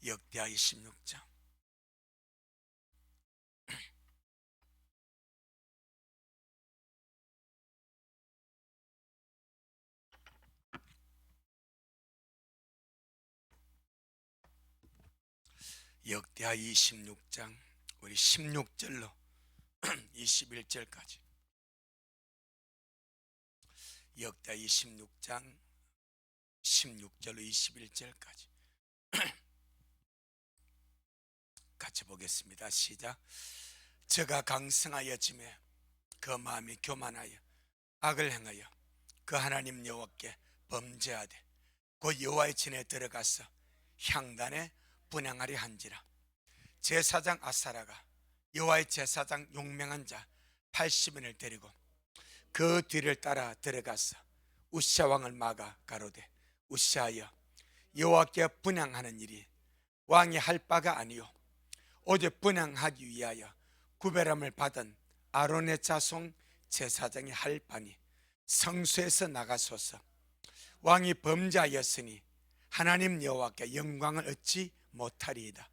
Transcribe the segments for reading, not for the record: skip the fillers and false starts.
역대하 26장. 역대하 26장 우리 16절로 21절까지. 역대하 26장 16절로 21절까지 같이 보겠습니다. 시작. 저가 강성하여 짐에 그 마음이 교만하여 악을 행하여 그 하나님 여호와께 범죄하되 곧 여호와의 전에 들어가서 향단에 분향하려 한지라. 제사장 아사라가 여호와의 제사장 용맹한 자 80인을 데리고 그 뒤를 따라 들어가서 우시아 왕을 막아 가로되, 우시아여, 여호와께 분향하는 일이 왕이 할 바가 아니요 오직 분향하기 위하여 구별함을 받은 아론의 자손 제사장이 할 바니 성소에서 나가소서. 왕이 범죄하였으니 하나님 여호와께 영광을 얻지 못하리이다.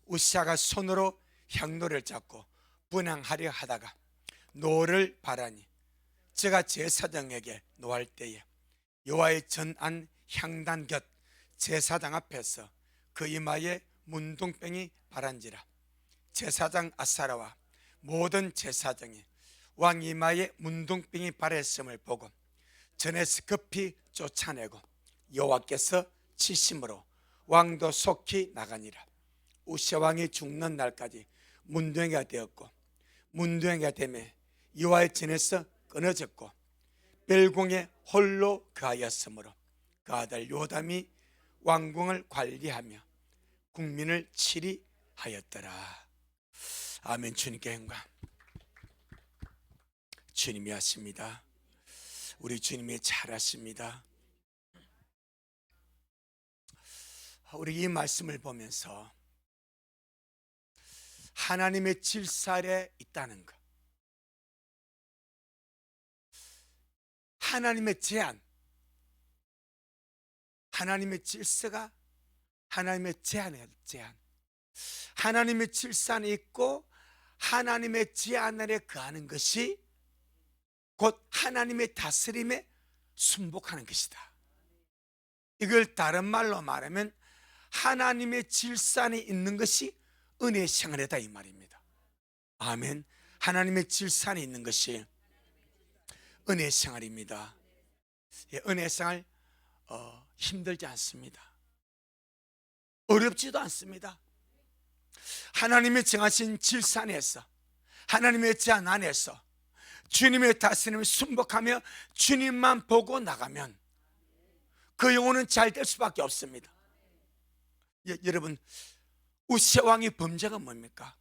우시아가 손으로 향로를 잡고 분향하려 하다가 노를 바라니 저가 제사장에게 노할 때에 여호와의 전안 향단 곁 제사장 앞에서 그 이마에 문둥병이 바란지라. 제사장 아사라와 모든 제사장이 왕 이마에 문둥병이 바랬음을 보고 전에서 급히 쫓아내고 여호와께서 치심으로 왕도 속히 나가니라. 우시아 왕이 죽는 날까지 문둥이가 되었고 문둥이가 되매 여호와의 전에서 끊어졌고 벨공에 홀로 거하였으므로 그 아들 요담이 왕궁을 관리하며 국민을 치리하였더라. 아멘. 주님께 영광. 주님이 하십니다. 우리 주님이 잘하십니다. 우리 이 말씀을 보면서 하나님의 질서 아래 있다는 것, 하나님의 제한, 하나님의 질서가 하나님의 제한이에요. 제한. 하나님의 질서 안에 있고 하나님의 제한 아래 거하는 것이 곧 하나님의 다스림에 순복하는 것이다. 이걸 다른 말로 말하면 하나님의 질서 안에 있는 것이 은혜의 생활이다 이 말입니다. 아멘. 하나님의 질서 안에 있는 것이 은혜의 생활입니다. 은혜의 생활 힘들지 않습니다. 어렵지도 않습니다. 하나님의 정하신 질서 안에서, 하나님의 제한 안에서 주님의 다스림을 순복하며 주님만 보고 나가면 그 영혼은 잘 될 수밖에 없습니다. 여러분, 우시아 왕의 범죄가 뭡니까?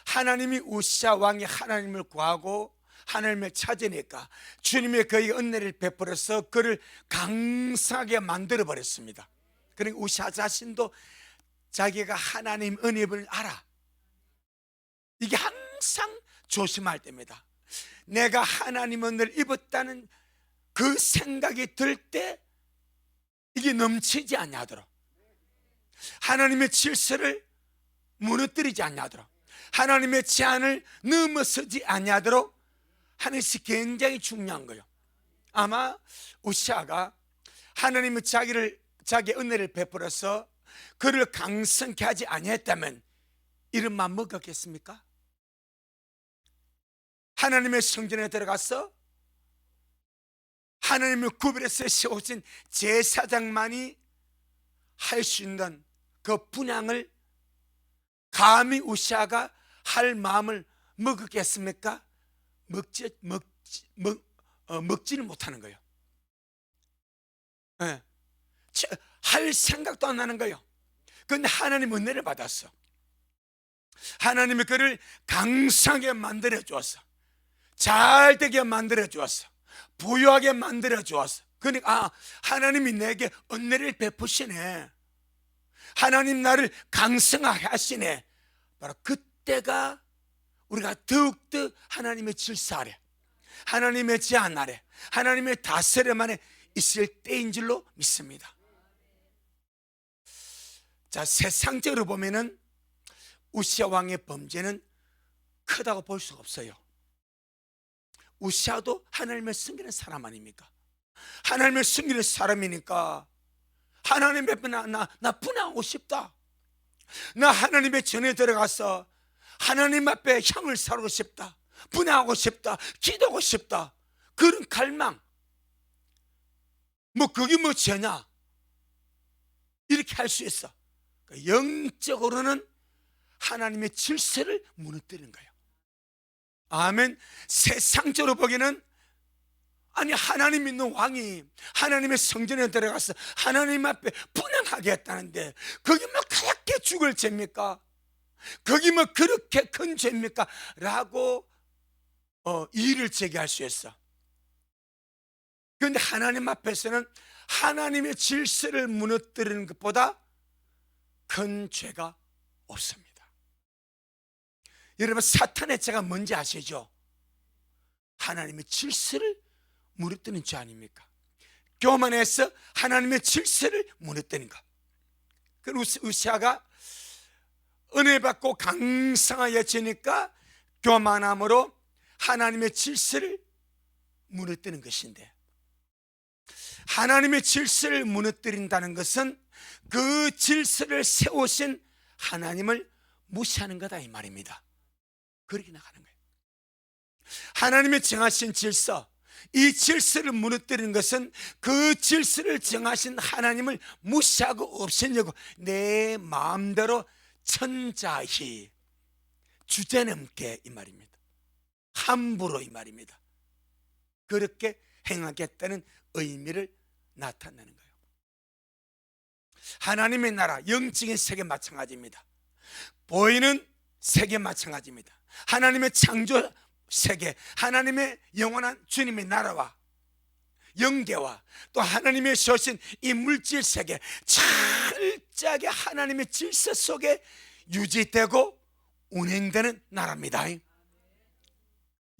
하나님이 우시아 왕이 하나님을 구하고 하나님을 찾으니까 주님의 그의 은혜를 베풀어서 그를 강성하게 만들어 버렸습니다. 그러니까 우시아 자신도 자기가 하나님 은혜를 알아. 이게 항상 조심할 때입니다. 내가 하나님 은혜를 입었다는 그 생각이 들 때 이게 넘치지 않냐도록, 하나님의 질서를 무너뜨리지 않냐도록, 하나님의 제한을 넘어서지 않냐도록 하는 것이 굉장히 중요한 거예요. 아마 우시아가 하나님의 자기의 은혜를 베풀어서 그를 강성케 하지 아니했다면 이런 마음 먹었겠습니까? 하나님의 성전에 들어가서 하나님의 구별해서 세우신 제사장만이 할 수 있는 그 분향을 감히 우시아가 할 마음을 먹었겠습니까? 먹지는 못하는 거예요. 네. 할 생각도 안 나는 거예요. 그런데 하나님 은혜를 받았어. 하나님이 그를 강성하게 만들어 주었어. 잘 되게 만들어 주었어. 부유하게 만들어 주었어. 그러니까 하나님이 내게 은혜를 베푸시네, 하나님 나를 강성하게 하시네. 바로 그때가 우리가 더욱더 하나님의 질서 아래, 하나님의 제한 아래, 하나님의 다스림 안에 있을 때인 줄로 믿습니다. 자, 세상적으로 보면은 우시아 왕의 범죄는 크다고 볼 수가 없어요. 우시아도 하나님을 섬기는 사람 아닙니까? 하나님을 섬기는 사람이니까 하나님 앞에 나 분양하고 싶다. 나 하나님의 전에 들어가서 하나님 앞에 향을 사르고 싶다. 분양하고 싶다. 기도하고 싶다. 그런 갈망. 뭐 그게 뭐 죄냐? 이렇게 할 수 있어. 영적으로는 하나님의 질서를 무너뜨리는 거예요. 아멘. 세상적으로 보기에는 아니 하나님 믿는 왕이 하나님의 성전에 들어가서 하나님 앞에 분향하게 했다는데 그게 뭐 그렇게 죽을 죄입니까? 그게 뭐 그렇게 큰 죄입니까? 라고 이의를 제기할 수 있어. 그런데 하나님 앞에서는 하나님의 질서를 무너뜨리는 것보다 큰 죄가 없습니다. 여러분, 사탄의 죄가 뭔지 아시죠? 하나님의 질서를 무너뜨리는 죄 아닙니까? 교만해서 하나님의 질서를 무너뜨리는 것. 그 우시아가 은혜 받고 강성하여지니까 교만함으로 하나님의 질서를 무너뜨리는 것인데, 하나님의 질서를 무너뜨린다는 것은 그 질서를 세우신 하나님을 무시하는 거다 이 말입니다. 그렇게 나가는 거예요. 하나님의 정하신 질서, 이 질서를 무너뜨리는 것은 그 질서를 정하신 하나님을 무시하고 없애려고 내 마음대로 천자히 주제넘게 이 말입니다. 함부로 이 말입니다. 그렇게 행하겠다는 의미를 나타내는 거예요. 하나님의 나라, 영적인 세계 마찬가지입니다. 보이는 세계 마찬가지입니다. 하나님의 창조 세계, 하나님의 영원한 주님의 나라와 영계와 또 하나님의 서신 이 물질 세계, 철저하게 하나님의 질서 속에 유지되고 운행되는 나라입니다.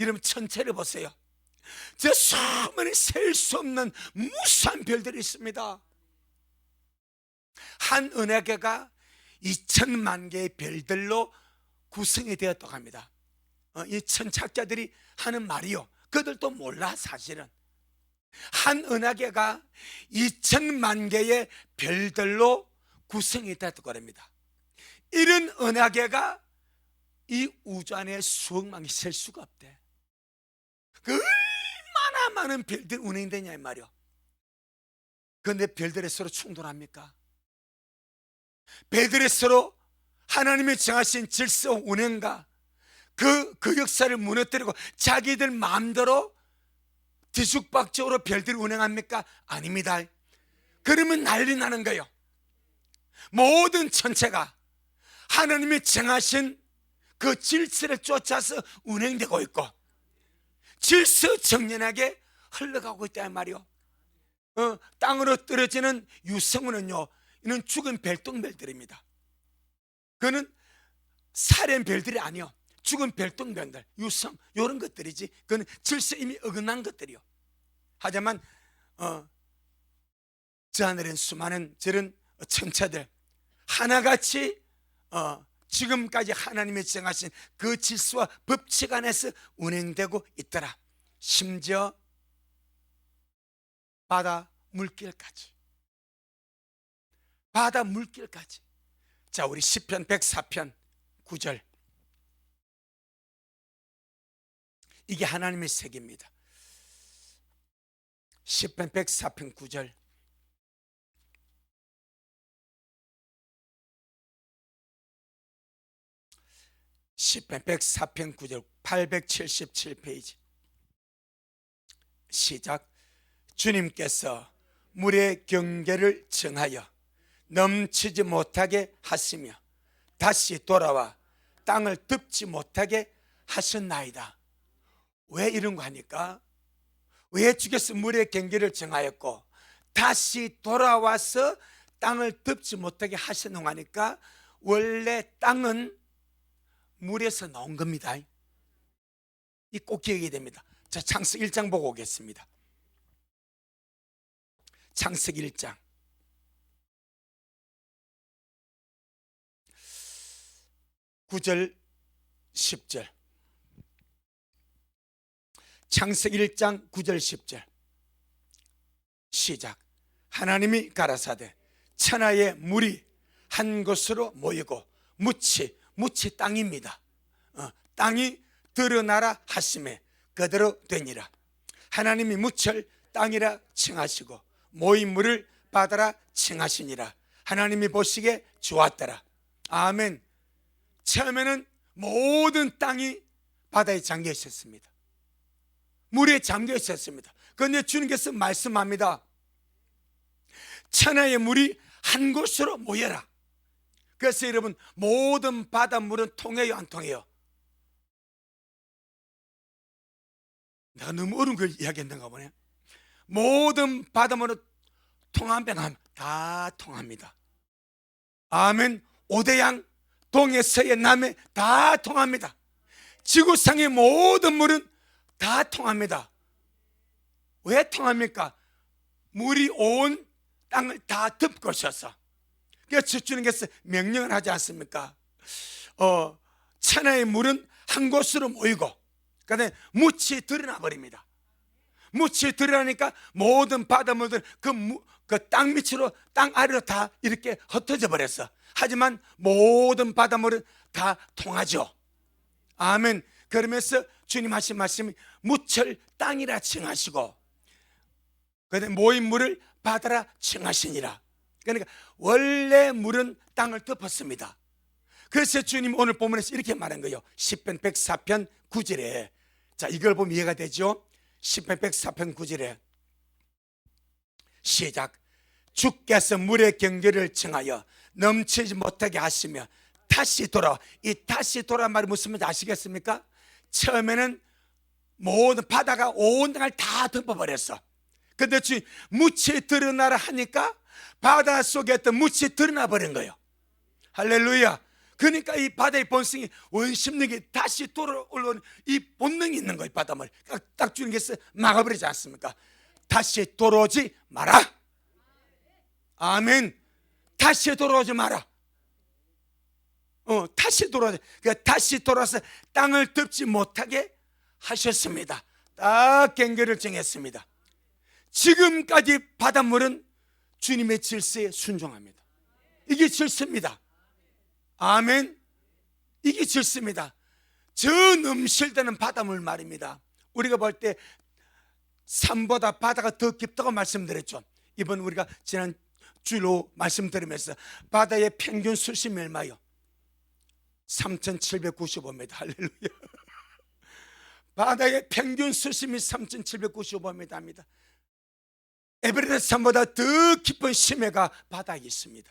여러분, 천체를 보세요. 저 수많은 셀 수 없는 무수한 별들이 있습니다. 한 은하계가 2천만 개의 별들로 구성이 되었다고 합니다. 이 천체학자들이 하는 말이요, 그들도 몰라. 사실은 한 은하계가 2천만 개의 별들로 구성이 되었다고 합니다. 이런 은하계가 이 우주 안에 수억만 개 셀 수가 없대. 그 얼마나 많은 별들이 운행되냐 이 말이요. 그런데 별들이 서로 충돌합니까? 별들이 서로 하나님이 정하신 질서 운행과 그 역사를 무너뜨리고 자기들 마음대로 뒤죽박죽으로 별들이 운행합니까? 아닙니다. 그러면 난리 나는 거예요. 모든 천체가 하나님이 정하신 그 질서를 쫓아서 운행되고 있고 질서 정연하게 흘러가고 있다 말이요. 땅으로 떨어지는 유성우는요, 이는 죽은 별똥별들입니다. 그는 살인 별들이 아니요, 죽은 별똥별들, 유성 이런 것들이지. 그는 질서 이미 어긋난 것들이요. 하지만 저 하늘엔 수많은 저런 천체들 하나같이 지금까지 하나님이 정하신 그 질서와 법칙 안에서 운행되고 있더라. 심지어 바다 물길까지. 바다 물길까지. 자, 우리 시편 104편 9절. 이게 하나님의 세계입니다. 시편 104편 9절. 시편 104편 9절 877페이지. 시작. 주님께서 물의 경계를 정하여 넘치지 못하게 하시며 다시 돌아와 땅을 덮지 못하게 하셨나이다. 왜 이런 거 하니까? 왜 주께서 물의 경계를 정하였고 다시 돌아와서 땅을 덮지 못하게 하셨는가 하니까, 원래 땅은 물에서 나온 겁니다. 이 꼭 기억이 됩니다. 자, 창세기 1장 보고 오겠습니다. 창세기 1장 9절 10절. 창세기 1장 9절 10절 시작. 하나님이 가라사대 천하의 물이 한 곳으로 모이고 묻이 땅입니다. 땅이 드러나라 하심에 그대로 되니라. 하나님이 묻을 땅이라 칭하시고 모인 물을 바다라 칭하시니라. 하나님이 보시기에 좋았더라. 아멘. 처음에는 모든 땅이 바다에 잠겨 있었습니다. 물에 잠겨 있었습니다. 그런데 주님께서 말씀합니다. 천하의 물이 한 곳으로 모여라. 그래서 여러분, 모든 바닷물은 통해요, 안 통해요? 내가 너무 어려운 걸 이야기했는가 보네. 모든 바닷물은 통하면 다 통합니다. 아멘. 오대양, 동해, 서해, 남해 다 통합니다. 지구상의 모든 물은 다 통합니다. 왜 통합니까? 물이 온 땅을 다 덮고 있어서. 그래서 주님께서 명령을 하지 않습니까? 천하의 물은 한 곳으로 모이고, 그다음에 묻이 드러나 버립니다. 묻이 드러나니까 모든 바닷물들 그 땅 밑으로, 땅 아래로 다 이렇게 흩어져 버렸어. 하지만 모든 바닷물은 다 통하죠. 아멘. 그러면서 주님 하신 말씀이 묻을 땅이라 칭하시고, 그다음에 모인 물을 바다라 칭하시니라. 그러니까 원래 물은 땅을 덮었습니다. 그래서 주님 오늘 본문에서 이렇게 말한 거예요. 시편 104편 9절에. 자, 이걸 보면 이해가 되죠? 시편 104편 9절에 시작. 주께서 물의 경계를 정하여 넘치지 못하게 하시며 다시 돌아. 이 다시 돌아 말이 무슨 말인지 아시겠습니까? 처음에는 모든 바다가 온 땅을 다 덮어버렸어. 근데 주님 묻이 드러나라 하니까 바다 속에 있던 묻이 드러나 버린 거예요. 할렐루야. 그러니까 이 바다의 본성이 원심력이 다시 돌아올라오는 이 본능이 있는 거예요. 바닷물이 딱 주님께서 막아버리지 않습니까? 다시 돌아오지 마라. 아멘. 다시 돌아오지 마라. 다시 돌아오지. 그러니까 다시 돌아서 땅을 덮지 못하게 하셨습니다. 딱 경계를 정했습니다. 지금까지 바닷물은 주님의 질서에 순종합니다. 이게 질서입니다. 아멘. 이게 질서입니다. 저 넘실대는 바닷물 말입니다. 우리가 볼 때 산보다 바다가 더 깊다고 말씀드렸죠. 이번 우리가 지난 주로 말씀드리면서 바다의 평균 수심이 얼마요? 3,795m. 할렐루야. 바다의 평균 수심이 3,795m입니다. 에베레스트 산보다 더 깊은 심해가 바다에 있습니다.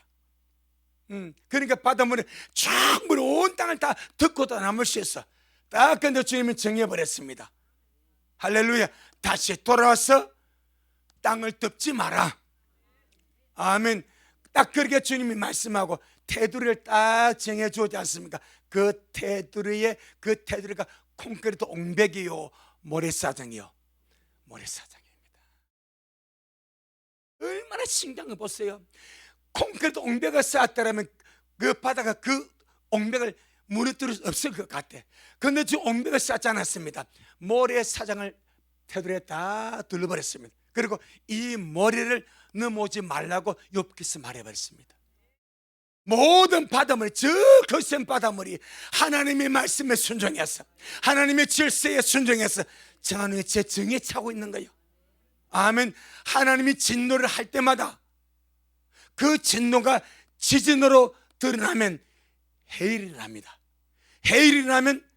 그러니까 바닷물에 충분히 온 땅을 다 덮고도 남을 수 있어. 딱 근데 주님이 정해버렸습니다. 할렐루야. 다시 돌아와서 땅을 덮지 마라. 아멘. 딱 그렇게 주님이 말씀하고 테두리를 딱 정해주지 않습니까? 그 테두리가 콘크리트 옹백이요, 모래사장이요. 모래사장입니다. 얼마나 신기한 거 보세요. 콘크리트 옹백을 쌓았다면 그 바다가 그 옹백을 무너뜨릴 수 없을 것 같아. 그런데 지금 옹백을 쌓지 않았습니다. 모래사장을 테두리에 다 둘러버렸습니다. 그리고 이 모래를 넘어오지 말라고 욥기서 말해버렸습니다. 모든 바닷물이, 저 거센 바닷물이 하나님의 말씀에 순종해서, 하나님의 질서에 순종해서 정하는 제 정에 차고 있는 거예요. 아멘. 하나님이 진노를 할 때마다 그 진노가 지진으로 드러나면 해일이 납니다. 해일이 나면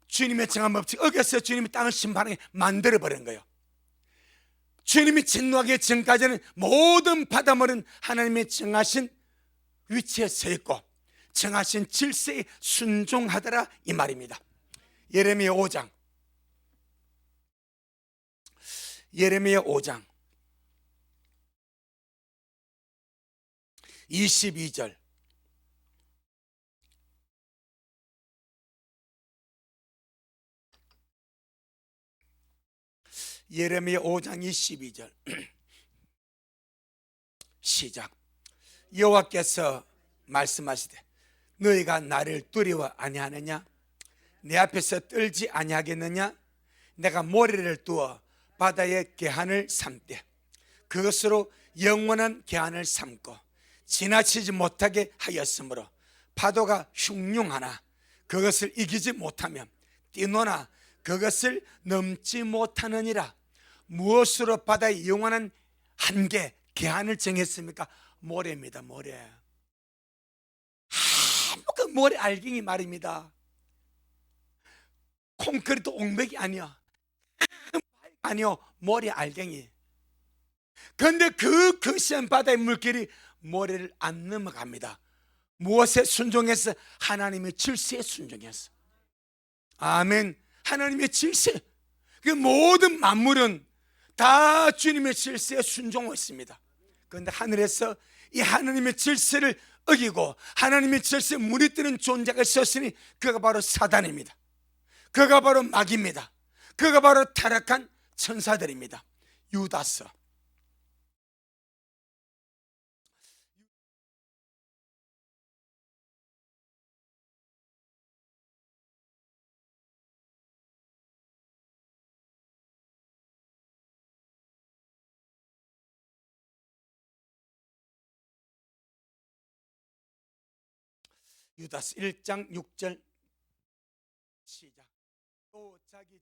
주님의 정한 법칙 어겨서 주님이 땅을 심판하게 만들어버린 거예요. 주님이 진노하기 전까지는 모든 바닷물은 하나님의 정하신 위치에 서 있고 정하신 질서에 순종하더라, 이 말입니다. 예레미야 5장 22절. 예레미야 5장 22절 시작. 여호와께서 말씀하시되 너희가 나를 두려워 아니하느냐? 내 앞에서 떨지 아니하겠느냐? 내가 모래를 두어 바다의 개한을 삼되 그것으로 영원한 개한을 삼고 지나치지 못하게 하였으므로 파도가 흉흉하나 그것을 이기지 못하면 뛰노나 그것을 넘지 못하느니라. 무엇으로 바다의 영원한 한계 개한을 정했습니까? 모래입니다. 모래. 그 모래 알갱이 말입니다. 콘크리트 옹백이 아니야. 아니요, 모래 알갱이. 그런데 그 거시한 바다의 물길이 모래를 안 넘어갑니다. 무엇에 순종해서? 하나님의 질서에 순종해서. 아멘. 하나님의 질서. 그 모든 만물은 다 주님의 질서에 순종하고 있습니다. 그런데 하늘에서 이 하나님의 질서를 어기고 하나님의 질서에 무너뜨리는 존재가 있었으니 그가 바로 사단입니다. 그가 바로 마귀입니다. 그가 바로 타락한 천사들입니다. 유다스. 유다스 1장 6절 시작. 또 자기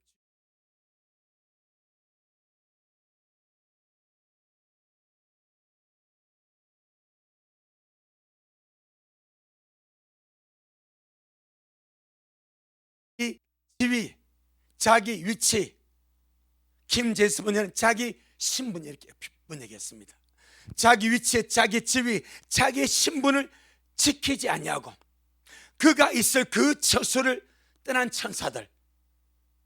지위, 자기 위치, 김제스 번역은 자기 신분 이렇게 번역했습니다. 자기 위치, 자기 지위, 자기 신분을 지키지 아니하고 그가 있을 그 처소를 떠난 천사들,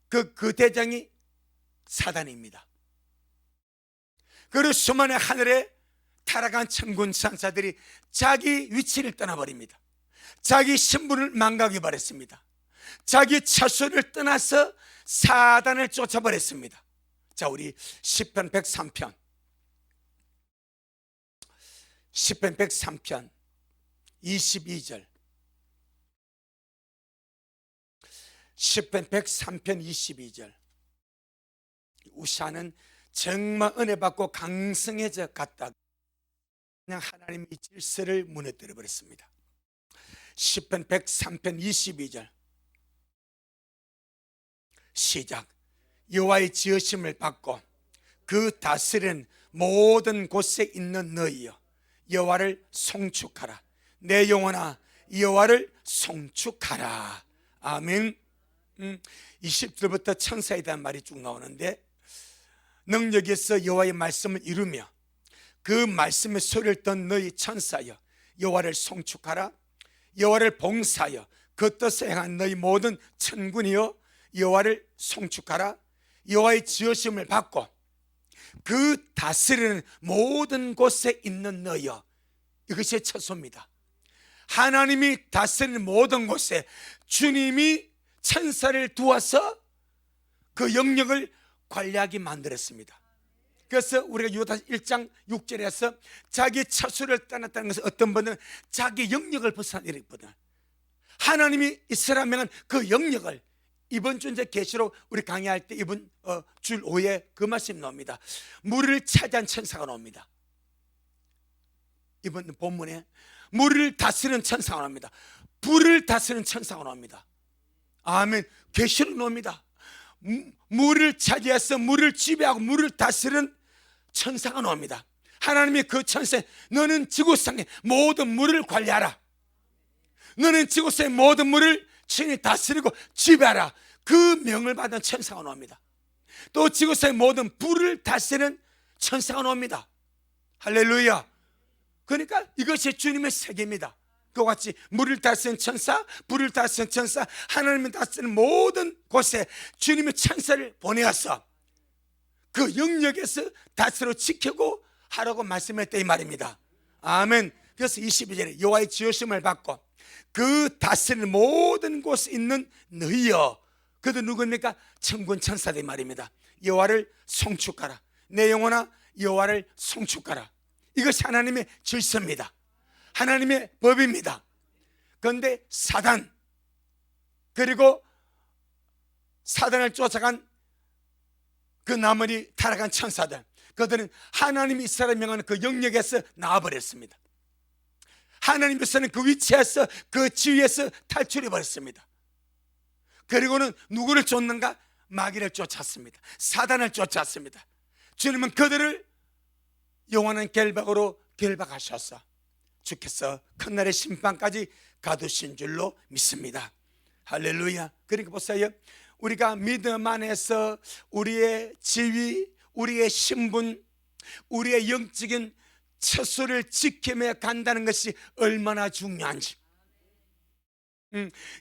그 대장이 사단입니다. 그리고 수많은 하늘에 타락한 천군 천사들이 자기 위치를 떠나버립니다. 자기 신분을 망각해버렸습니다. 자기 처소를 떠나서 사단을 쫓아버렸습니다. 자, 우리 시편 103편 22절 시편 103편 22절. 우시아는 정말 은혜 받고 강성해져 갔다가 그냥 하나님의 질서를 무너뜨려 버렸습니다. 시편 103편 22절 시작. 여호와의 지으심을 받고 그 다스리는 모든 곳에 있는 너희여 여호와를 송축하라. 내 영혼아 여호와를 송축하라. 아멘. 20절부터 천사에 대한 말이 쭉 나오는데 능력에서 여호와의 말씀을 이루며 그 말씀의 소리를 듣는 너희 천사여 여호와를 송축하라. 여호와를 봉사하여 그 뜻에 행한 너희 모든 천군이여 여호와를 송축하라. 여호와의 지으심을 받고 그 다스리는 모든 곳에 있는 너희여. 이것이 처소입니다. 하나님이 다스리는 모든 곳에 주님이 천사를 두어서 그 영역을 관리하게 만들었습니다. 그래서 우리가 유다 1장 6절에서 자기 처소를 떠났다는 것은 어떤 분은 자기 영역을 벗어난 일이거든. 하나님이 이스라엘 명은 그 영역을 이번 주 이제 계시록 우리 강의할 때 이번 줄 5에 그 말씀이 나옵니다. 물을 차지한 천사가 나옵니다. 이번 본문에 물을 다스리는 천사가 나옵니다. 불을 다스리는 천사가 나옵니다. 아멘. 계시록 나옵니다. 물을 차지해서 물을 지배하고 물을 다스리는 천사가 나옵니다. 하나님이 그 천사에 너는 지구상의 모든 물을 관리하라. 너는 지구상의 모든 물을 친히 다스리고 지배하라. 그 명을 받은 천사가 나옵니다. 또 지구상의 모든 불을 다스리는 천사가 나옵니다. 할렐루야. 그러니까 이것이 주님의 세계입니다. 그와 같이 물을 다스리는 천사, 불을 다스리는 천사, 하나님을 다스리는 모든 곳에 주님의 천사를 보내어서 그 영역에서 다스려 지키고 하라고 말씀했다 이 말입니다. 아멘. 그래서 22절에 여호와의 지으심을 받고 그 다스리는 모든 곳에 있는 너희여. 그도 누구입니까? 천군 천사들 말입니다. 여호와를 송축하라. 내 영혼아 여호와를 송축하라. 이것이 하나님의 질서입니다. 하나님의 법입니다. 그런데 사단, 그리고 사단을 쫓아간 그 나머지 타락한 천사들, 그들은 하나님이 이스라엘 명하는 그 영역에서 나와버렸습니다. 하나님께서는 그 위치에서, 그 지위에서 탈출해 버렸습니다. 그리고는 누구를 쫓는가? 마귀를 쫓았습니다. 사단을 쫓았습니다. 주님은 그들을 영원한 결박으로 결박하셔서 주께서 큰날의 심판까지 가두신 줄로 믿습니다. 할렐루야. 그러니까 보세요, 우리가 믿음 안에서 우리의 지위, 우리의 신분, 우리의 영적인 처소를 지키며 간다는 것이 얼마나 중요한지.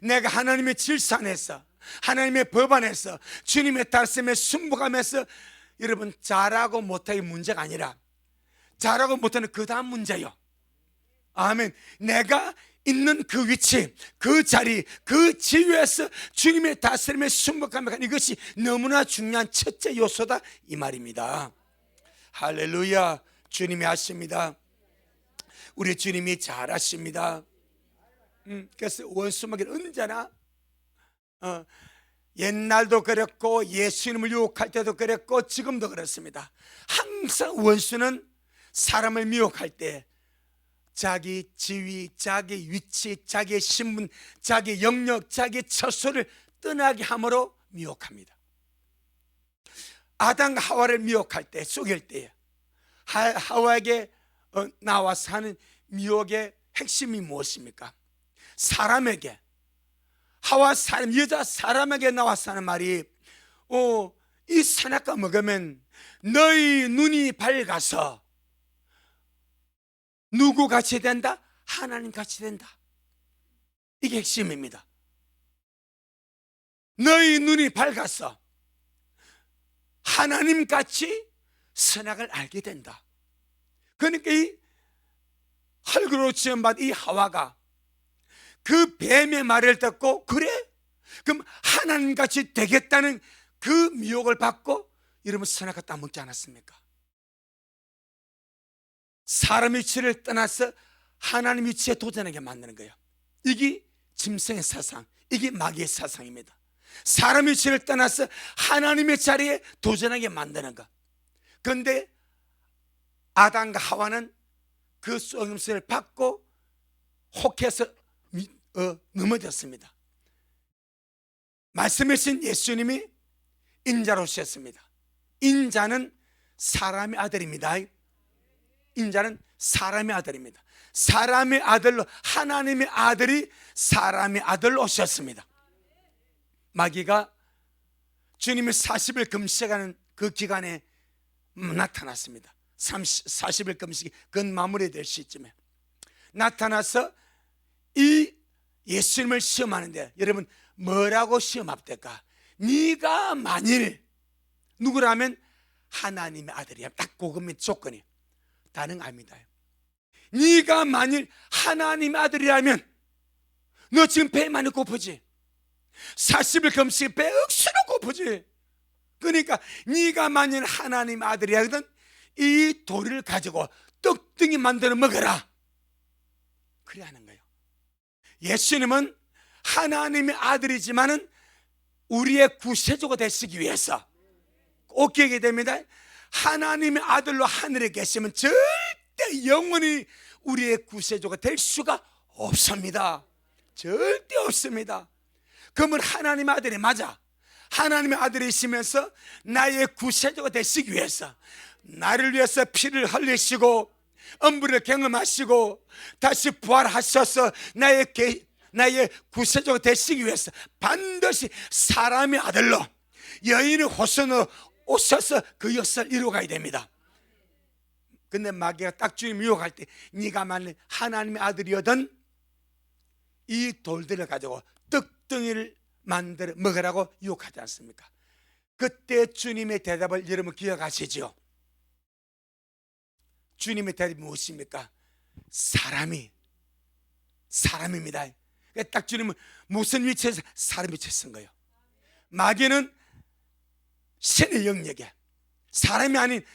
내가 하나님의 질서 안에서, 하나님의 법 안에서, 주님의 말씀에 순복하면서, 여러분, 잘하고 못하기 문제가 아니라 잘하고 못하는 그 다음 문제요. 아멘. 내가 있는 그 위치, 그 자리, 그 지위에서 주님의 다스림에 순복하며 가는 이것이 너무나 중요한 첫째 요소다, 이 말입니다. 할렐루야. 주님이 하십니다. 우리 주님이 잘하십니다. 그래서 원수마귀는 언제나 옛날도 그랬고 예수님을 유혹할 때도 그랬고 지금도 그렇습니다. 항상 원수는 사람을 미혹할 때 자기 지위, 자기 위치, 자기의 신분, 자기 영역, 자기 처소를 떠나게 함으로 미혹합니다. 아담과 하와를 미혹할 때, 속일 때 하와에게 나와서 하는 미혹의 핵심이 무엇입니까? 사람에게, 하와 사람, 여자 사람에게 나와서 하는 말이 이 선악과 먹으면 너희 눈이 밝아서 누구 같이 된다? 하나님 같이 된다. 이게 핵심입니다. 너희 눈이 밝아서 하나님 같이 선악을 알게 된다. 그러니까 이 흙으로 지음받은 이 하와가 그 뱀의 말을 듣고, 그래? 그럼 하나님같이 되겠다는 그 미혹을 받고 여러분 선악과 따먹지 않았습니까? 사람 위치를 떠나서 하나님 위치에 도전하게 만드는 거예요. 이게 짐승의 사상, 이게 마귀의 사상입니다. 사람 위치를 떠나서 하나님의 자리에 도전하게 만드는 것. 그런데 아담과 하와는 그 속임수를 받고 혹해서 넘어졌습니다. 말씀하신 예수님이 인자로 오셨습니다. 인자는 사람의 아들입니다. 인자는 사람의 아들입니다. 사람의 아들로, 하나님의 아들이 사람의 아들로 오셨습니다. 마귀가 주님이 40일 금식하는 그 기간에 나타났습니다. 40일 금식이 그 마무리될 시점에 나타나서 이 예수님을 시험하는데, 여러분 뭐라고 시험합니까? 네가 만일 누구라면 하나님의 아들이야. 딱 그것만 조건이. 다른 아닙니다. 네가 만일 하나님의 아들이라면 너 지금 배 많이 고프지? 40일 금식 배 억수로 고프지? 그러니까 네가 만일 하나님의 아들이라거든 이 돌을 가지고 떡등이 만들어 먹어라. 그래 하는 거예요. 예수님은 하나님의 아들이지만은 우리의 구세주가 되시기 위해서 꼭 기억해야 됩니다. 하나님의 아들로 하늘에 계시면 절대 영원히 우리의 구세주가 될 수가 없습니다. 절대 없습니다. 그러면 하나님의 아들이 맞아. 하나님의 아들이시면서 나의 구세주가 되시기 위해서, 나를 위해서 피를 흘리시고 엄불을 경험하시고 다시 부활하셔서 나의 구세주가 되시기 위해서 반드시 사람의 아들로 여인의 호선으로 오셔서 그 역사를 이루어가야 됩니다. 근데 마귀가 딱 주님 유혹할 때, 네가 만일 하나님의 아들이거든 이 돌들을 가지고 떡덩이를 만들어 먹으라고 유혹하지 않습니까? 그때 주님의 대답을 여러분 기억하시죠? 주님의 대답이 무엇입니까? 사람입니다. 딱 주님은 무슨 위치에서 사람 위치에 쓴 거예요. 마귀는 신의 영역에, 사람이 아닌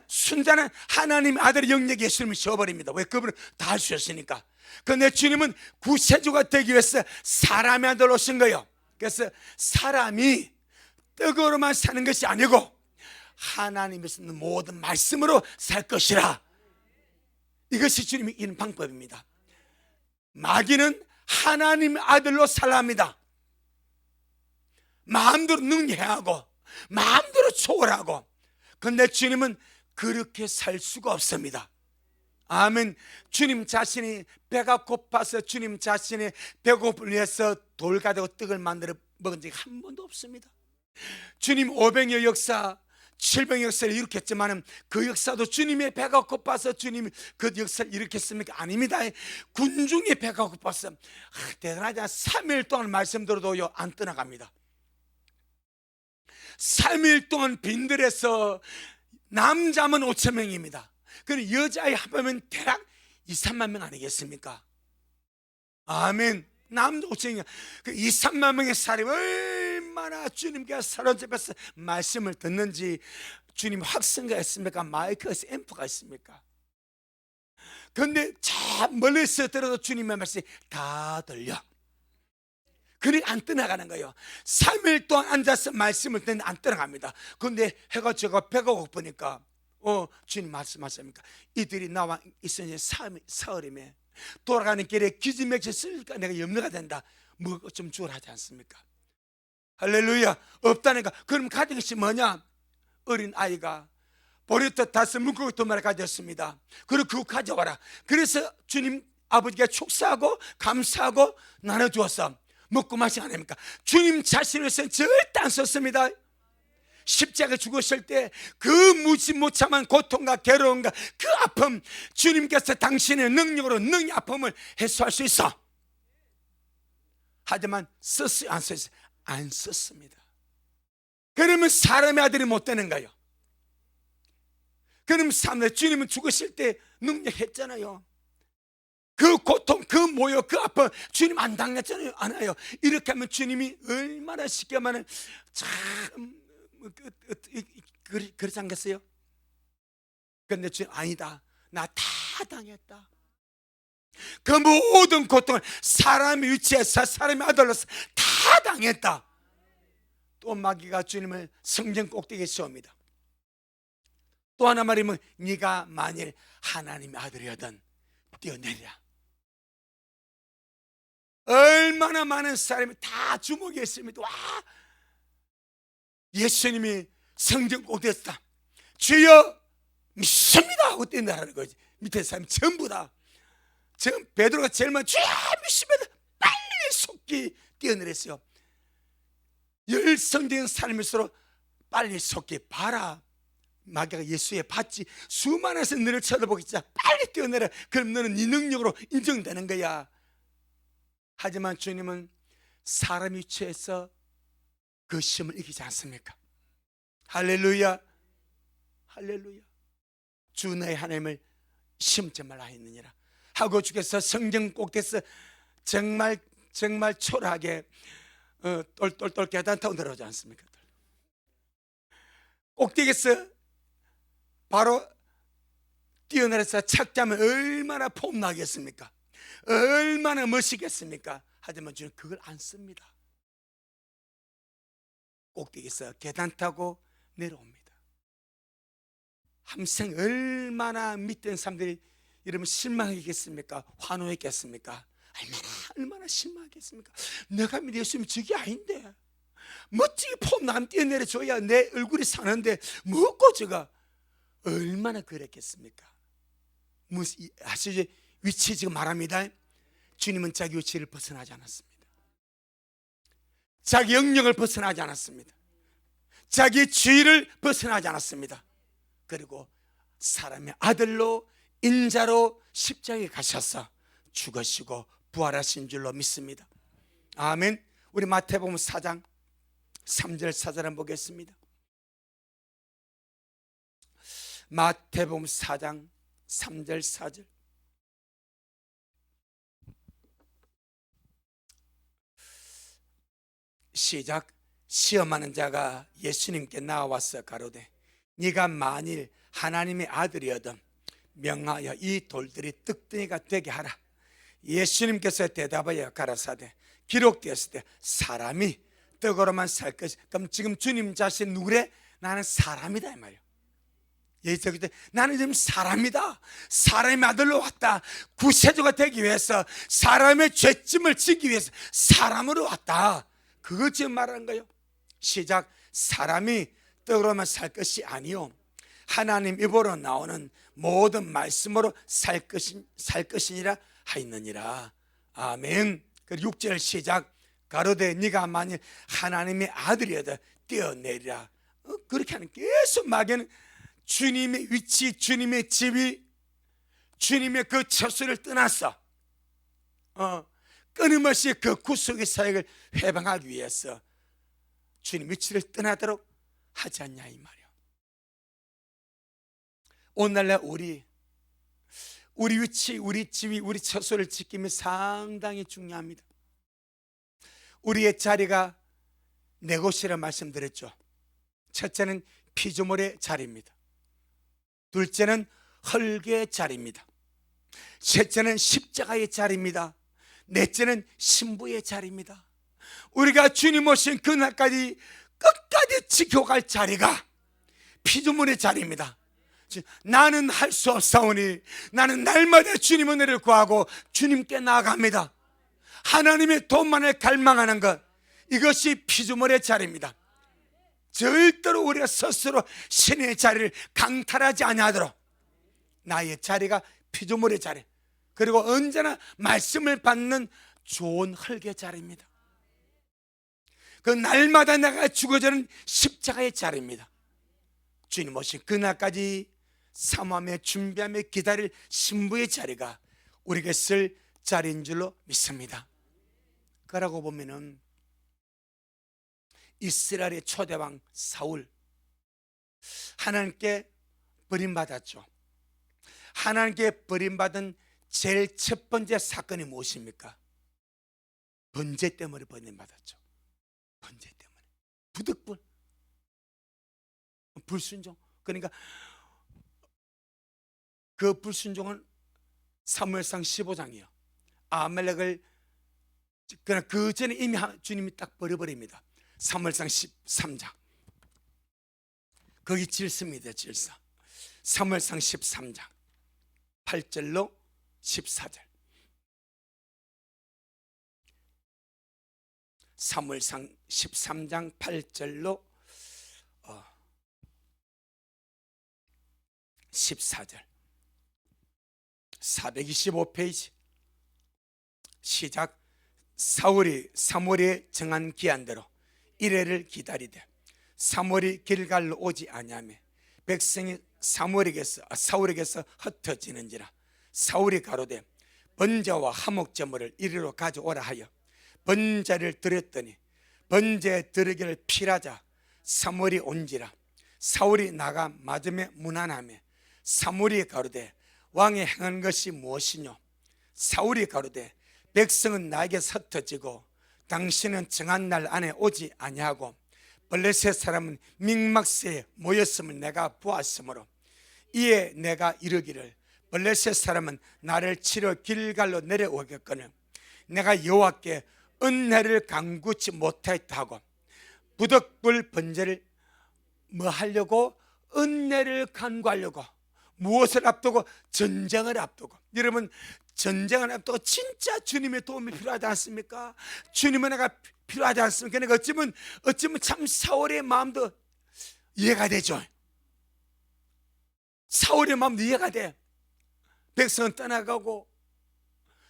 순전한 하나님의 아들의 영역에 예수님을 씌워버립니다. 왜? 그분은 다 할 수 있으니까. 그런데 주님은 구세주가 되기 위해서 사람의 아들 오신 거예요. 그래서 사람이 떡으로만 사는 것이 아니고 하나님이 쓰는 모든 말씀으로 살 것이라. 이것이 주님이 이런 방법입니다. 마귀는 하나님의 아들로 살랍니다. 마음대로 능력하고 마음대로 초월하고. 그런데 주님은 그렇게 살 수가 없습니다. 아멘. 주님 자신이 배가 고파서 주님 자신이 배고픔을 위해서 돌 가지고 떡을 만들어 먹은 적이 한 번도 없습니다. 주님 500여 역사 700여 역사를 일으켰지만 그 역사도 주님의 배가 고파서 주님이 그 역사를 일으켰습니까? 아닙니다. 군중의 배가 고파서 대단하지 않아 3일 동안 말씀 들어도요 안 떠나갑니다. 3일 동안 빈들에서 남자만 5천 명입니다. 그리고 여자아이 합하면 대략 2, 3만 명 아니겠습니까? 아멘. 남자 5천 명, 그 2, 3만 명의 사람이 얼마나 주님께 사로잡혀서 말씀을 듣는지. 주님 확성가 있습니까? 마이크가 있습니까? 앰프가 있습니까? 그런데 저 멀리서 들어도 주님의 말씀이 다 들려. 그리 안 떠나가는 거예요. 3일 동안 앉아서 말씀을 듣는데 안 떠나갑니다. 그런데 해가 제가 배가 고프니까 주님 말씀하십니까? 이들이 나와 있으니 사흘이면 돌아가는 길에 기지맥혔을까 내가 염려가 된다. 뭐 좀 주라 하지 않습니까? 할렐루야. 없다니까. 그럼 가진 것이 뭐냐? 어린 아이가 보리떡 5 물고기 2마리 가졌습니다. 그리고 그거 가져와라. 그래서 주님 아버지가 축사하고 감사하고 나눠주었어. 먹고 마시 아닙니까? 주님 자신을 위해서는 절대 안 썼습니다. 십자가 죽으실 때 그 무지 못참한 고통과 괴로움과 그 아픔, 주님께서 당신의 능력으로 능히 아픔을 해소할 수 있어. 하지만 썼어요? 안 썼어요? 안 썼습니다. 그러면 사람의 아들이 못 되는 거예요. 그러면 주님은 죽으실 때 능력했잖아요. 그 고통, 그 모욕, 그 아픔 주님 안 당했잖아요. 안 해요. 이렇게 하면 주님이 얼마나 쉽게 하면 참 그렇지 않겠어요? 그런데 주님 아니다. 나 다 당했다. 그 모든 고통을 사람의 위치에서 사람의 아들로서 다 당했다. 또 마귀가 주님을 성전 꼭대기에 세웁니다. 또 하나 말이면 네가 만일 하나님의 아들이거든 뛰어내리라. 얼마나 많은 사람이 다 주목했습니다. 와, 예수님이 성전 꼭대기에 주여 믿습니다 하고 뛰어내라는 거지. 밑에 사람이 전부 다. 지금 베드로가 제일 먼저 주여 믿습니다 빨리 속기 뛰어내렸어요. 열성적인 삶일수록 빨리 속기 봐라. 마귀가 예수의 밭이 수많아서 너를 쳐다보겠지. 빨리 뛰어내라. 그럼 너는 네 능력으로 인정되는 거야. 하지만 주님은 사람 위치에서 그 시험을 이기지 않습니까? 할렐루야. 할렐루야. 주 너의 하나님을 시험치 말라 했느니라 하고 주께서 성전 꼭대기에서 정말 초라하게 똘똘똘 계단 타고 내려오지 않습니까? 꼭대기에서 바로 뛰어내려서 착지하면 얼마나 폼나겠습니까? 얼마나 멋있겠습니까? 하지만 주는 그걸 안 씁니다. 꼭대기에서 계단 타고 내려옵니다. 함생 얼마나 믿던 사람들이 여러분 실망하겠습니까? 환호했겠습니까? 얼마나 실망하겠습니까? 내가 믿는 예수님이 저게 아닌데 멋지게 폼나가면 뛰어내려줘야 내 얼굴이 사는데 뭐고 저가 얼마나 그랬겠습니까? 아시죠? 위치 지금 말합니다. 주님은 자기 위치를 벗어나지 않았습니다. 자기 영역을 벗어나지 않았습니다. 자기 주의를 벗어나지 않았습니다. 그리고 사람의 아들로 인자로 십자가에 가셔서 죽으시고 부활하신 줄로 믿습니다. 아멘. 우리 마태복음 4장 3절 4절을 보겠습니다. 마태복음 4장 3절 4절. 시작. 시험하는 자가 예수님께 나와서 가로되 네가 만일 하나님의 아들이어든 명하여 이 돌들이 떡덩이가 되게 하라. 예수님께서 대답하여 가라사대 기록되었을 때 사람이 떡으로만 살 것이. 그럼 지금 주님 자신 누구래? 나는 사람이다 이 말이에요. 예수님 때 나는 지금 사람이다. 사람의 아들로 왔다. 구세주가 되기 위해서, 사람의 죄짐을 지기 위해서 사람으로 왔다. 그걸 지금 말하는 거예요. 시작. 사람이 떡으로만 살 것이 아니요 하나님 입으로 나오는 모든 말씀으로 살 것이니라 하였느니라. 아멘. 그리고 6절 시작. 가로되 네가 만일 하나님의 아들이어도 뛰어내리라. 그렇게 하는 계속 막에는 주님의 위치, 주님의 지위, 주님의 그 처소를 떠났어. 끊임없이 그 구속의 사역을 회방하기 위해서 주님 위치를 떠나도록 하지 않냐 이 말이야. 오늘날 우리 위치, 우리 지위, 우리 처소를 지킴이 상당히 중요합니다. 우리의 자리가 네 곳이라 말씀드렸죠. 첫째는 피조물의 자리입니다. 둘째는 헐게의 자리입니다. 셋째는 십자가의 자리입니다. 넷째는 신부의 자리입니다. 우리가 주님 오신 그날까지 끝까지 지켜갈 자리가 피조물의 자리입니다. 나는 할 수 없사오니 나는 날마다 주님 은혜를 구하고 주님께 나아갑니다. 하나님의 도움만을 갈망하는 것, 이것이 피조물의 자리입니다. 절대로 우리가 스스로 신의 자리를 강탈하지 아니하도록 나의 자리가 피조물의 자리, 그리고 언제나 말씀을 받는 좋은 흙의 자리입니다. 그 날마다 내가 죽어지는 십자가의 자리입니다. 주님 오신 그날까지 사모하며 준비하며 기다릴 신부의 자리가 우리에게 쓸 자리인 줄로 믿습니다. 그러고 보면은 이스라엘의 초대왕 사울, 하나님께 버림받았죠. 하나님께 버림받은 제일 첫 번째 사건이 무엇입니까? 번제 때문에 버림받았죠. 번제 때문에, 부득불, 불순종. 그러니까 그 불순종은 사무엘상 15장이요 아말렉을, 그러나 그 전에 이미 주님이 딱 버려버립니다. 사무엘상 13장 거기 질서입니다. 질서. 사무엘상 13장 8절로 14절. 사무엘상 13장 8절로 14절. 425페이지. 시작. 사무엘이 정한 기한대로 이레를 기다리되 사무엘이 길갈로 오지 아니하며 백성이 사울에게서 흩어지는지라. 사울이 가로되 번제와 화목제물을 이리로 가져오라 하여 번제를 드렸더니 번제 드리기를 필하자 사무엘이 온지라. 사울이 나가 맞으며 문안하며 사무엘이 가로되 왕이 행한 것이 무엇이뇨? 사울이 가로되 백성은 나에게 흩어지고 당신은 정한 날 안에 오지 아니하고 블레셋 사람은 믹막스에 모였음을 내가 보았으므로 이에 내가 이르기를 블레셋 사람은 나를 치러 길갈로 내려오겠거늘 내가 여호와께 은혜를 간구치 못하였다 하고 부득불 번제를 뭐 하려고? 은혜를 간구하려고. 무엇을 앞두고? 전쟁을 앞두고. 여러분, 전쟁을 앞두고 진짜 주님의 도움이 필요하지 않습니까? 주님의 은혜가 필요하지 않습니까? 그러니까 어쩌면 참 사울의 마음도 이해가 되죠. 사울의 마음도 이해가 돼. 백성은 떠나가고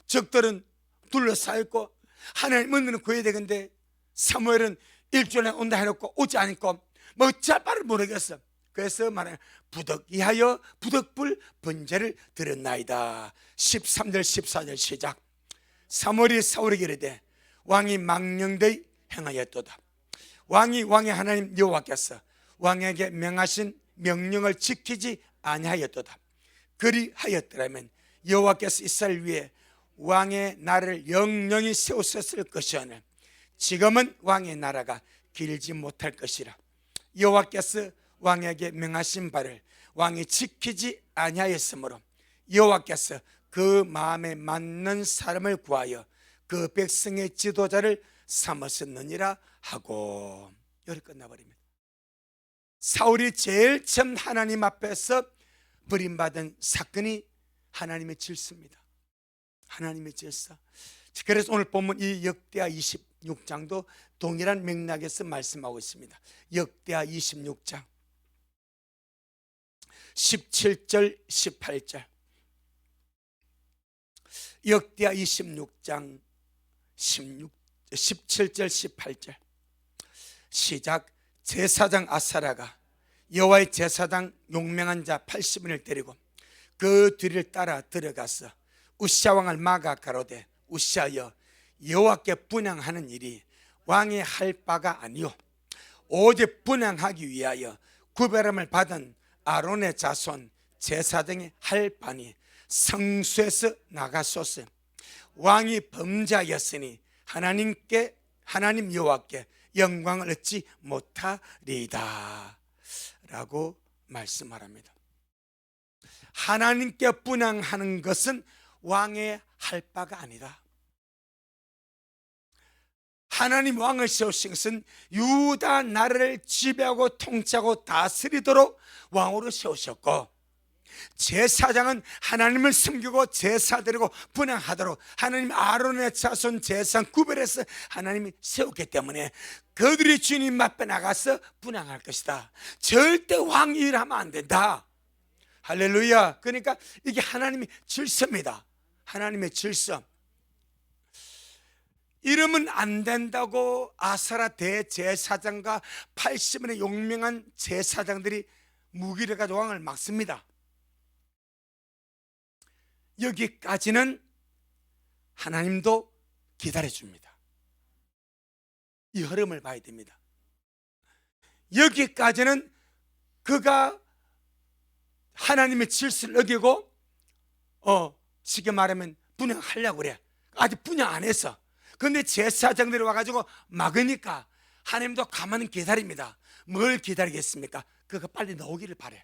적들은 둘러싸였고 하나님 은혜는 구해야 되는데 사무엘은 일주일에 온다 해놓고 오지 않고 뭐 어찌할 바를 모르겠어. 그래서 말하는 부득이하여 부득불 번제를 드렸나이다. 13절 14절 시작. 사무엘이 사울에게 이르되 왕이 망령되이 행하였도다. 왕의 하나님 여호와께서 왕에게 명하신 명령을 지키지 아니하였도다. 그리하였더라면 여호와께서 이스라엘 위에 왕의 나라를 영영히 세우셨을 것이오늘 지금은 왕의 나라가 길지 못할 것이라. 여호와께서 왕에게 명하신 바를 왕이 지키지 아니하였으므로 여호와께서 그 마음에 맞는 사람을 구하여 그 백성의 지도자를 삼았었느니라 하고, 여기 끝나버립니다. 사울이 제일 처음 하나님 앞에서 버림받은 사건이 하나님의 질서입니다. 하나님의 질서. 그래서 오늘 보면 이 역대하 26장도 동일한 맥락에서 말씀하고 있습니다. 역대하 26장 17절 18절. 역대하 26장 17절 18절 시작. 제사장 아사라가 여호와의 제사장 용맹한 자 80인을 데리고 그 뒤를 따라 들어가서 우시아 왕을 막아 가로되, 우시아여, 여호와께 분향하는 일이 왕이 할 바가 아니요 오직 분향하기 위하여 구별함을 받은 아론의 자손 제사장이 할 바니 성소에서 나가소서. 왕이 범죄하였으니 하나님 여호와께 영광을 얻지 못하리이다 라고 말씀하랍니다. 하나님께 분향하는 것은 왕의 할 바가 아니다. 하나님 왕을 세우신 것은 유다 나라를 지배하고 통치하고 다스리도록 왕으로 세우셨고, 제사장은 하나님을 섬기고 제사 드리고 분향하도록 하나님 아론의 자손 제사장 구별해서 하나님이 세웠기 때문에 그들이 주님 앞에 나가서 분향할 것이다. 절대 왕 일하면 안 된다. 할렐루야. 그러니까 이게 하나님의 질서입니다. 하나님의 질서. 이러면 안 된다고 아사라 대제사장과 80인의 용맹한 제사장들이 무기를 가지고 왕을 막습니다. 여기까지는 하나님도 기다려줍니다. 이 흐름을 봐야 됩니다. 여기까지는 그가 하나님의 질서를 어기고 쉽게 말하면 분향하려고 그래. 아직 분향 안 했어. 그런데 제사장들이 와가지고 막으니까 하나님도 가만히 기다립니다. 뭘 기다리겠습니까? 그가 빨리 나오기를 바래.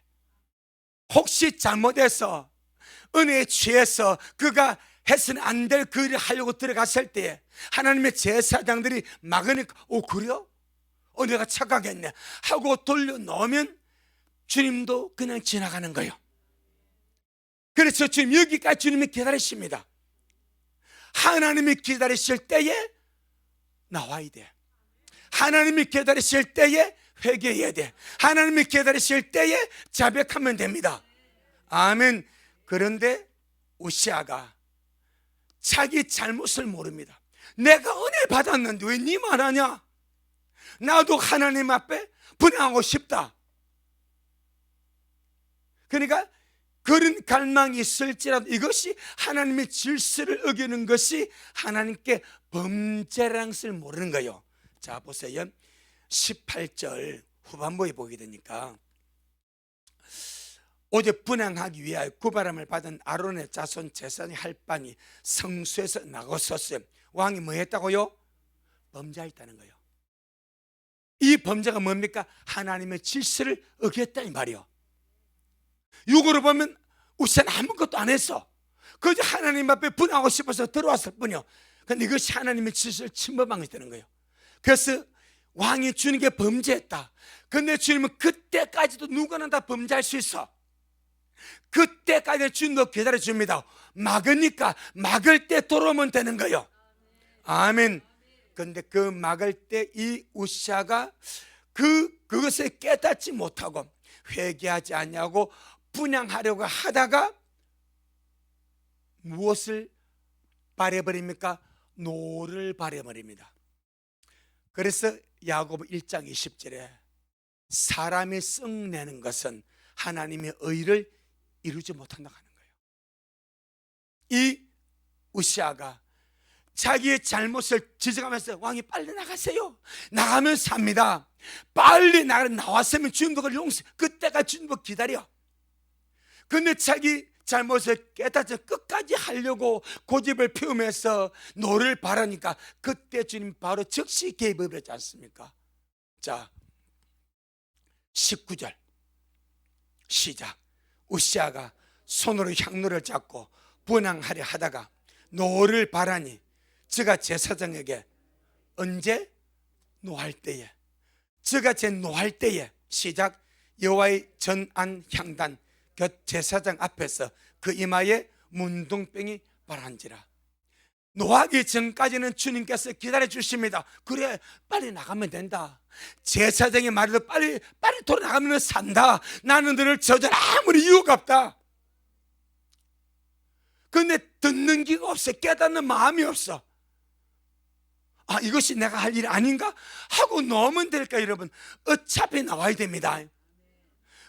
혹시 잘못해서 은혜에 취해서 그가 해서는 안 될 그 일을 하려고 들어갔을 때 하나님의 제사장들이 막으니까 그래요? 내가 착각했네 하고 돌려놓으면 주님도 그냥 지나가는 거예요. 그래서 주님 여기까지 주님이 기다리십니다. 하나님이 기다리실 때에 나와야 돼. 하나님이 기다리실 때에 회개해야 돼. 하나님이 기다리실 때에 자백하면 됩니다. 아멘. 그런데 우시아가 자기 잘못을 모릅니다. 내가 은혜 받았는데 왜 니만 하냐? 나도 하나님 앞에 분향하고 싶다. 그러니까 그런 갈망이 있을지라도 이것이 하나님의 질서를 어기는 것이 하나님께 범죄라는 것을 모르는 거예요. 자 보세요. 18절 후반부에 보게 되니까 오직 분향하기 위하여 구별함을 받은 아론의 자손 제사장이 할 바니 성소에서 나가섰어요. 왕이 뭐 했다고요? 범죄했다는 거예요. 이 범죄가 뭡니까? 하나님의 질서를 어겼다 이 말이요. 육으로 보면 우시아는 아무것도 안 했어. 그저 하나님 앞에 분하고 싶어서 들어왔을 뿐이요. 그런데 이것이 하나님의 질서를 침범한 것이 되는 거예요. 그래서 왕이 주님께 범죄했다. 그런데 주님은 그때까지도 누구나 다 범죄할 수 있어. 그때까지 주님도 기다려줍니다. 막으니까 막을 때 돌아오면 되는 거예요. 아멘. 그런데 그 막을 때 이 우시아가 그것을 깨닫지 못하고 회개하지 않냐고 분향하려고 하다가 무엇을 발해버립니까? 노를 발해버립니다. 그래서 야고보 1장 20절에 사람이 썩내는 것은 하나님의 의를 이루지 못한다고 하는 거예요. 이 우시아가 자기의 잘못을 지적하면서 왕이 빨리 나가세요. 나가면 삽니다. 빨리 나왔으면 주님도 그걸 용서. 그때가 주님도 기다려. 근데 자기 잘못을 깨닫지 끝까지 하려고 고집을 피우면서 노를 바라니까 그때 주님 바로 즉시 개입을 하지 않습니까? 자 19절 시작. 우시아가 손으로 향로를 잡고 분향하려 하다가 노를 바라니 저가 제사장에게 언제? 노할 때에. 저가 제 노할 때에. 시작. 여호와의 전안 향단 곁 제사장 앞에서 그 이마에 문둥병이 바란지라. 노하기 전까지는 주님께서 기다려 주십니다. 그래, 빨리 나가면 된다. 제사장이 말해도 빨리 돌아나가면 산다. 나는 너를 저절 아무리 이유가 없다. 근데 듣는 기가 없어. 깨닫는 마음이 없어. 아, 이것이 내가 할 일 아닌가? 하고 놓으면 될까, 여러분? 어차피 나와야 됩니다.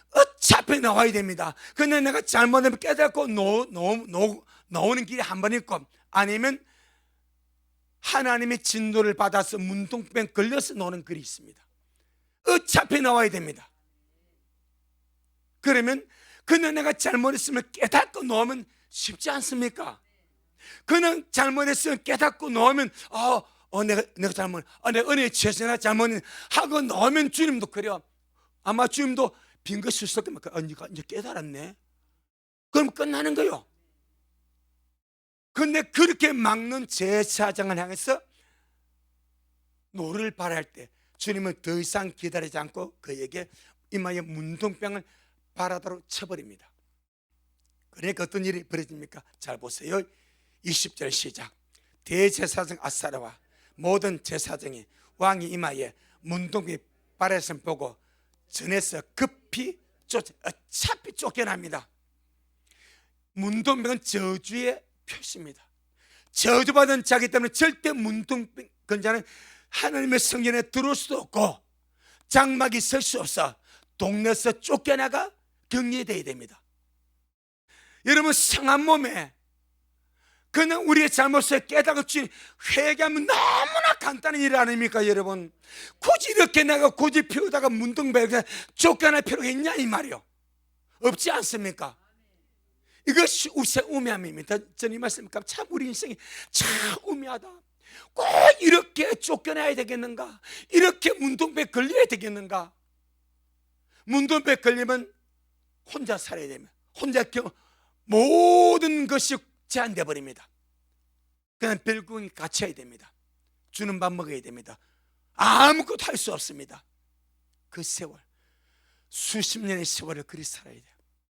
어차피 나와야 됩니다. 근데 내가 잘못하면 깨닫고 놓는 길이 한 번 있고, 아니면 하나님의 진노를 받아서 문둥병 걸려서 노는 글이 있습니다. 어차피 나와야 됩니다. 그러면 그는 내가 잘못했으면 깨닫고 놓으면 쉽지 않습니까? 그는 잘못했으면 깨닫고 놓으면 내가 잘못, 내가 은혜에 취해서 내가 잘못했 하고 놓으면 주님도 그래요. 아마 주님도 빙긋 sus을 때만 이제 깨달았네. 그럼 끝나는 거요. 근데 그렇게 막는 제사장을 향해서 노를 바랄 때 주님은 더 이상 기다리지 않고 그에게 이마에 문둥병을 바라다로 쳐버립니다. 그러니까 어떤 일이 벌어집니까? 잘 보세요. 20절 시작. 대제사장 아사랴와 모든 제사장이 왕이 이마에 문둥병이 바라서 보고 전에서 급히 어차피 쫓겨납니다. 문둥병은 저주의 표시입니다. 저주받은 자기 때문에 절대 문둥병 건자는 하나님의 성전에 들어올 수도 없고 장막이 설 수 없어 동네에서 쫓겨나가 격리되어야 됩니다. 여러분, 상한 몸에 그냥 우리의 잘못을 깨닫고 회개하면 너무나 간단한 일 아닙니까, 여러분? 굳이 이렇게 내가 고집 피우다가 문둥병에 쫓겨날 필요가 있냐 이 말이요. 없지 않습니까? 이것이 우세 우매함입니다. 저는 이 말씀입니까? 참 우리 인생이 참 우매하다. 꼭 이렇게 쫓겨나야 되겠는가? 이렇게 문둥병에 걸려야 되겠는가? 문둥병에 걸리면 혼자 살아야 됩니다. 혼자 모든 것이 제한되어 버립니다. 그냥 별궁이 갇혀야 됩니다. 주는 밥 먹어야 됩니다. 아무것도 할 수 없습니다. 그 세월, 수십 년의 세월을 그리 살아야 돼요.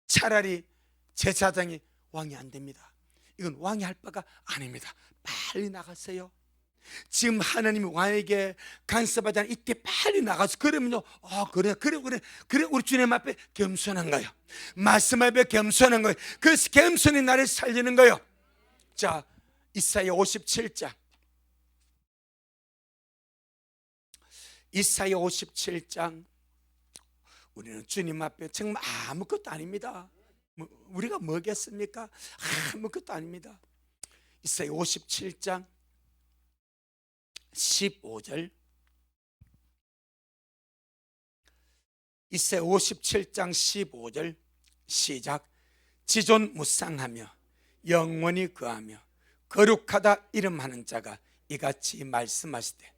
차라리 제사장이 왕이 안 됩니다. 이건 왕이 할 바가 아닙니다. 빨리 나가세요. 지금 하나님이 왕에게 간섭하지 않은 이때 빨리 나가서 그러면요, 그래 우리 주님 앞에 겸손한 거예요. 말씀 앞에 겸손한 거예요. 그래서 겸손히 나를 살리는 거예요. 자, 이사야 57장 이사야 57장. 우리는 주님 앞에 정말 아무것도 아닙니다. 우리가 뭐겠습니까? 아무것도 아닙니다. 이사야 57장 15절. 이사야 57장 15절 시작. 지존무상하며 영원히 거하며 거룩하다 이름하는 자가 이같이 말씀하시되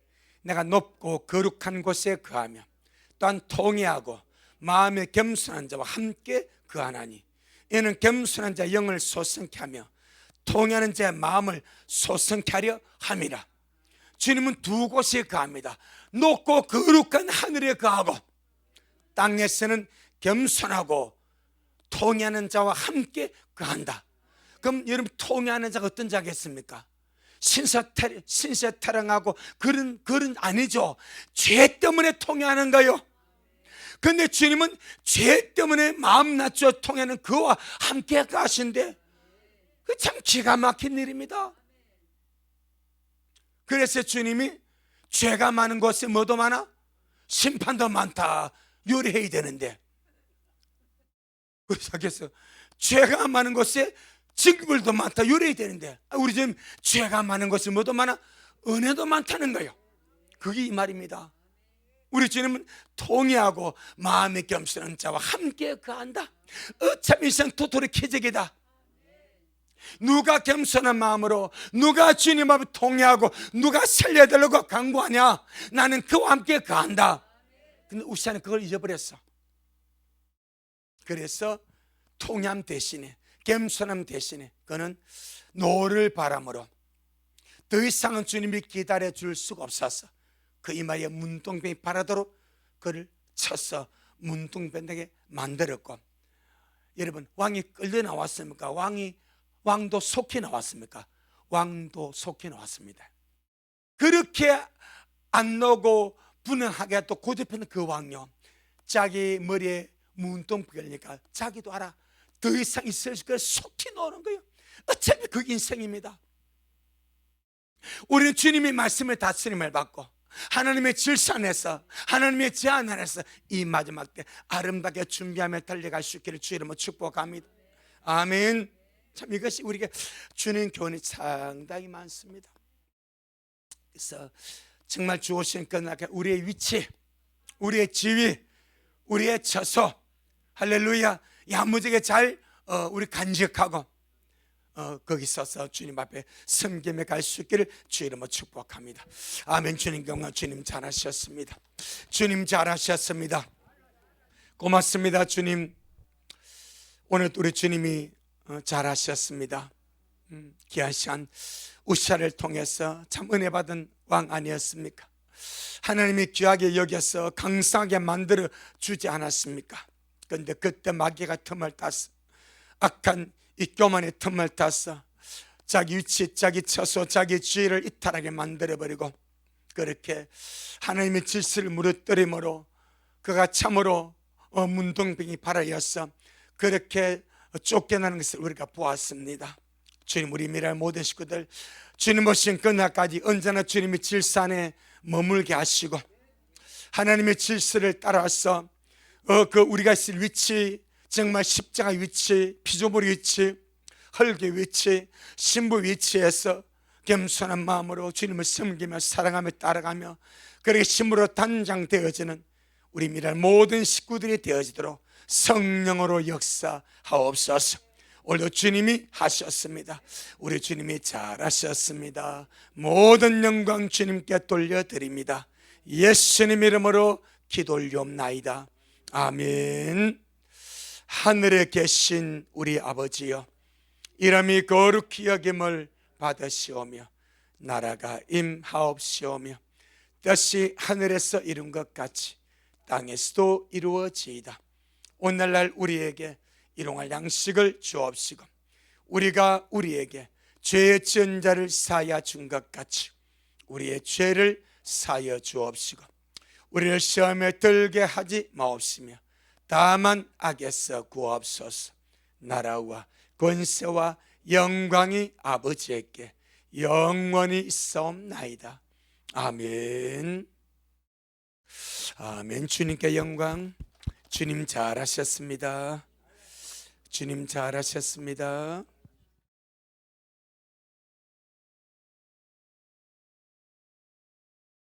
내가 높고 거룩한 곳에 거하며 또한 통회하고 마음에 겸손한 자와 함께 거하나니 이는 겸손한 자 영을 소성케 하며 통회하는 자의 마음을 소성케 하려 함이라. 주님은 두 곳에 거합니다. 높고 거룩한 하늘에 거하고 땅에서는 겸손하고 통회하는 자와 함께 거한다. 그럼 여러분, 통회하는 자가 어떤 자겠습니까? 신세타령하고 그런 아니죠. 죄 때문에 통회하는 거요. 그런데 주님은 죄 때문에 마음 낮춰 통회하는 그와 함께 가신데 그 참 기가 막힌 일입니다. 그래서 주님이 죄가 많은 곳에 뭐도 많아? 심판도 많다 요리해야 되는데, 그래서 죄가 많은 곳에 징벌도 많다 요리해야 되는데 우리 지금 죄가 많은 곳에 뭐도 많아? 은혜도 많다는 거예요. 그게 이 말입니다. 우리 주님은 통회하고 마음에 겸손한 자와 함께 거한다. 어차피 인생 도토리 기적이다. 누가 겸손한 마음으로, 누가 주님 앞에 통회하고 누가 살려달라고 강구하냐? 나는 그와 함께 거한다. 근데 우시아는 그걸 잊어버렸어. 그래서 통회함 대신에 겸손함 대신에 그는 노를 바람으로 더 이상은 주님이 기다려줄 수가 없어서 그 이마에 문둥병이 바라도록 그를 쳐서 문둥병되게 만들었고, 여러분, 왕이 끌려 나왔습니까? 왕도 속히 나왔습니까? 왕도 속히 나왔습니다. 그렇게 안 나오고 분명하게 또 고집하는 그 왕요, 자기 머리에 문둥병이 걸리니까 자기도 알아, 더 이상 있을 수 없이 속히 나오는 거예요. 어차피 그 인생입니다. 우리는 주님의 말씀을 다스림을 받고 하나님의 질서 안에서, 하나님의 제안 안에서 이 마지막 때 아름답게 준비하며 달려갈 수 있기를 주 이름으로 축복합니다. 아멘. 참 이것이 우리에게 주는 교훈이 상당히 많습니다. 그래서 정말 주오신 끝나게 우리의 위치, 우리의 지위, 우리의 처소, 할렐루야, 야무지게 잘 우리 간직하고 거기 서서 주님 앞에 섬김에 갈 수 있기를 주 이름으로 축복합니다. 아멘. 주님 경험, 주님 잘하셨습니다. 주님 잘하셨습니다. 고맙습니다. 주님, 오늘 우리 주님이 잘하셨습니다. 귀한 시간 우시아를 통해서 참 은혜 받은 왕 아니었습니까? 하나님이 귀하게 여겨서 강성하게 만들어 주지 않았습니까? 그런데 그때 마귀가 틈을 땄어. 악한 이 교만의 틈을 타서 자기 위치, 자기 처소, 자기 지위를 이탈하게 만들어버리고, 그렇게 하나님의 질서를 무너뜨림으로 그가 참으로 문둥병이 발하여서 그렇게 쫓겨나는 것을 우리가 보았습니다. 주님, 우리 미랄 모든 식구들 주님 오신 그날까지 언제나 주님의 질서 안에 머물게 하시고, 하나님의 질서를 따라서 그 우리가 있을 위치, 정말 십자가 위치, 피조물 위치, 헐게 위치, 신부 위치에서 겸손한 마음으로 주님을 섬기며 사랑하며 따라가며 그렇게 신부로 단장되어지는 우리 미랄 모든 식구들이 되어지도록 성령으로 역사하옵소서. 오늘도 주님이 하셨습니다. 우리 주님이 잘하셨습니다. 모든 영광 주님께 돌려드립니다. 예수님 이름으로 기도 올리옵나이다. 아멘. 하늘에 계신 우리 아버지여, 이름이 거룩히 여김을 받으시오며 나라가 임하옵시오며 뜻이 하늘에서 이룬 것 같이 땅에서도 이루어지이다. 오늘날 우리에게 일용할 양식을 주옵시고 우리가 우리에게 죄 지은 자를 사하여 준 것 같이 우리의 죄를 사하여 주옵시고 우리를 시험에 들게 하지 마옵시며 다만 악에서 구하옵소서. 나라와 권세와 영광이 아버지에게 영원히 있사옵나이다. 아멘. 아멘. 주님께 영광. 주님 잘하셨습니다. 주님 잘하셨습니다.